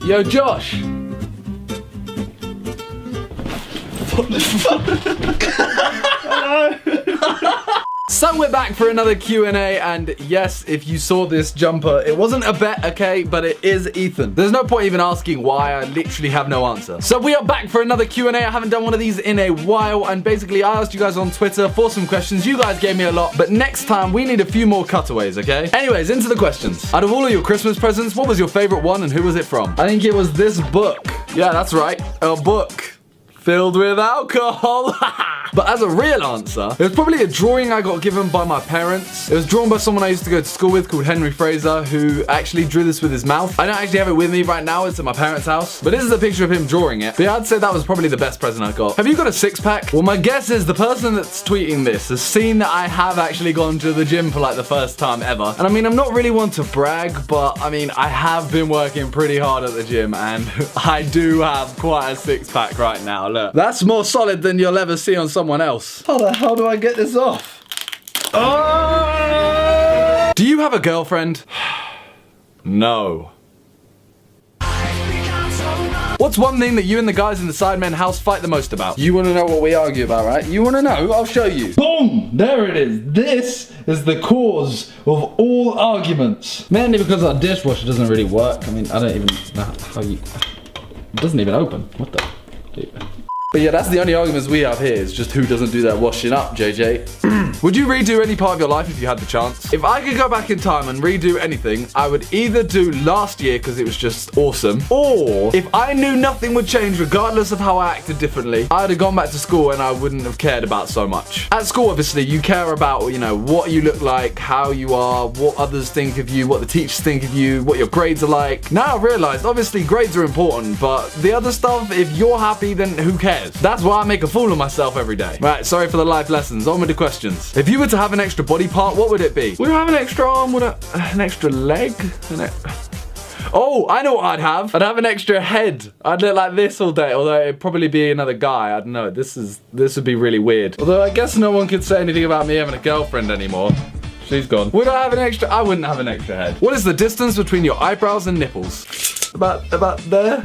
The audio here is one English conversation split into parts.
Yo, Josh. What the fuck? So we're back for another Q&A, and yes, if you saw this jumper, it wasn't a bet, okay, but it is Ethan. There's no point even asking why, I literally have no answer. So we are back for another Q&A. I haven't done one of these in a while, and basically I asked you guys on Twitter for some questions. You guys gave me a lot, but next time we need a few more cutaways, okay? Anyways, into the questions. Out of all of your Christmas presents, what was your favorite one and who was it from? I think it was this book. Yeah, that's right, a book filled with alcohol. But as a real answer, it was probably a drawing I got given by my parents. It was drawn by someone I used to go to school with called Henry Fraser, who actually drew this with his mouth. I don't actually have it with me right now, it's at my parents' house. But this is a picture of him drawing it. But yeah, I'd say that was probably the best present I got. Have you got a six-pack? Well, my guess is the person that's tweeting this has seen that I have actually gone to the gym for like the first time ever. And I mean, I'm not really one to brag, but I mean, I have been working pretty hard at the gym and I do have quite a six-pack right now. Look, that's more solid than you'll ever see on someone else. How the hell do I get this off? Oh! Do you have a girlfriend? No. What's one thing that you and the guys in the Sidemen house fight the most about? You want to know what we argue about, right? You want to know? I'll show you. Boom! There it is. This is the cause of all arguments. Mainly because our dishwasher doesn't really work. I mean, I don't even know how you... It doesn't even open. What the... But yeah, that's the only arguments we have here, is just who doesn't do that washing up, JJ. Would you redo any part of your life if you had the chance? If I could go back in time and redo anything, I would either do last year because it was just awesome, or if I knew nothing would change regardless of how I acted differently, I'd have gone back to school and I wouldn't have cared about so much. At school, obviously, you care about, you know, what you look like, how you are, what others think of you, what the teachers think of you, what your grades are like. Now I've realized, obviously, grades are important, but the other stuff, if you're happy, then who cares? That's why I make a fool of myself every day. Right, sorry for the life lessons. On with the questions. If you were to have an extra body part, what would it be? Would I have an extra arm? Would I, an extra leg? Oh, I know what I'd have. I'd have an extra head. I'd look like this all day, although it'd probably be another guy. I don't know. This would be really weird. Although I guess no one could say anything about me having a girlfriend anymore. She's gone. Would I have an extra? I wouldn't have an extra head. What is the distance between your eyebrows and nipples? About there?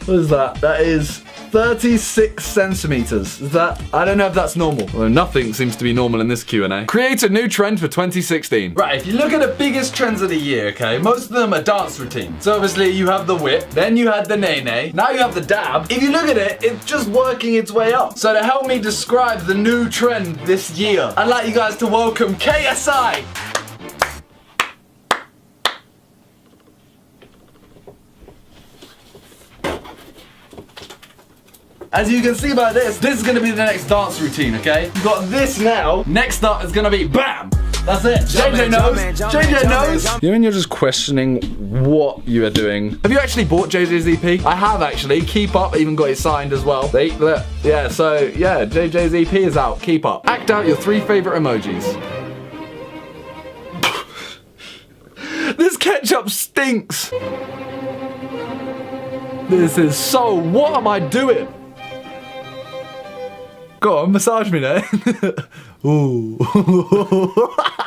What is that? That is 36 centimeters. Is that, I don't know if that's normal. Although nothing seems to be normal in this Q&A. Create a new trend for 2016. Right, if you look at the biggest trends of the year, okay, most of them are dance routines. So obviously you have the whip, then you had the nay-nay, now you have the dab. If you look at it, it's just working its way up. So to help me describe the new trend this year, I'd like you guys to welcome KSI. As you can see by this is gonna be the next dance routine, okay? You got this now. Next up is gonna be BAM! That's it. JJ knows. JJ knows. You know when you're just questioning what you are doing. Have you actually bought JJ's EP? I have actually. Keep Up, even got it signed as well. Yeah, so yeah, JJ's EP is out. Keep Up. Act out your 3 favorite emojis. This ketchup stinks. This is so, what am I doing? Go on, massage me there. Ooh.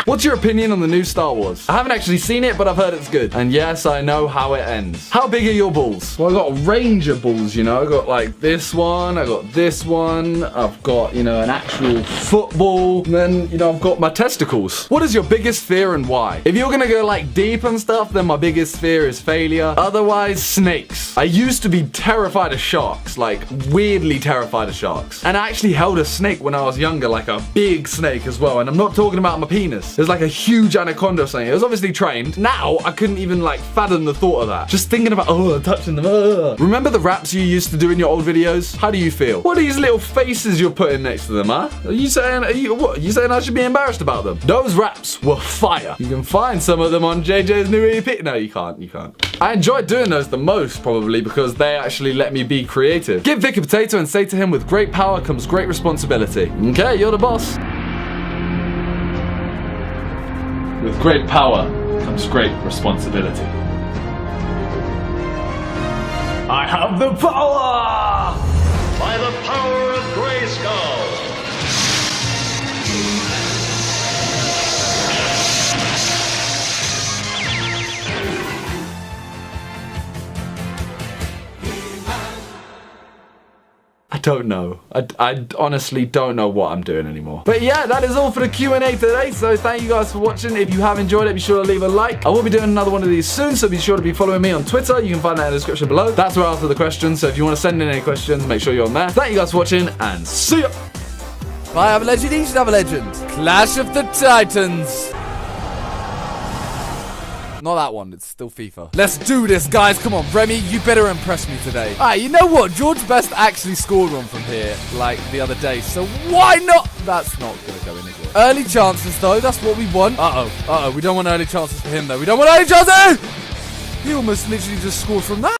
What's your opinion on the new Star Wars? I haven't actually seen it, but I've heard it's good. And yes, I know how it ends. How big are your balls? Well, I got a range of balls, you know. I got like this one, I got this one, I've got, you know, an actual football, and then, you know, I've got my testicles. What is your biggest fear and why? If you're gonna go like deep and stuff, then my biggest fear is failure. Otherwise, snakes. I used to be terrified of sharks, like weirdly terrified of sharks. And I actually held a snake when I was younger, like a big snake as well, and I'm not talking about my penis. There's like a huge anaconda or something. It was obviously trained. Now I couldn't even like fathom the thought of that. Just thinking about, oh, touching them. Remember the raps you used to do in your old videos? How do you feel? What are these little faces you're putting next to them, huh? Are you saying I should be embarrassed about them? Those raps were fire. You can find some of them on JJ's new EP. No, you can't. I enjoyed doing those the most, probably because they actually let me be creative. Give Vic a potato and say to him, with great power comes great responsibility. Okay, you're the boss. With great power comes great responsibility. I have the power! By the power of Grayskull! don't know. I honestly don't know what I'm doing anymore. But yeah, that is all for the Q&A today. So thank you guys for watching. If you have enjoyed it, be sure to leave a like. I will be doing another one of these soon, so be sure to be following me on Twitter. You can find that in the description below. That's where I answer the questions. So if you want to send in any questions, make sure you're on there. Thank you guys for watching, and see ya. If I have a legend, he should have a legend. Clash of the Titans. Not that one, it's still FIFA. Let's do this, guys. Come on, Remy, you better impress me today. Alright, you know what? George Best actually scored one from here, like, the other day. So why not? That's not going to go in, is it? Early chances, though. That's what we want. Uh-oh. We don't want early chances for him, though. We don't want early chances! He almost literally just scored from that.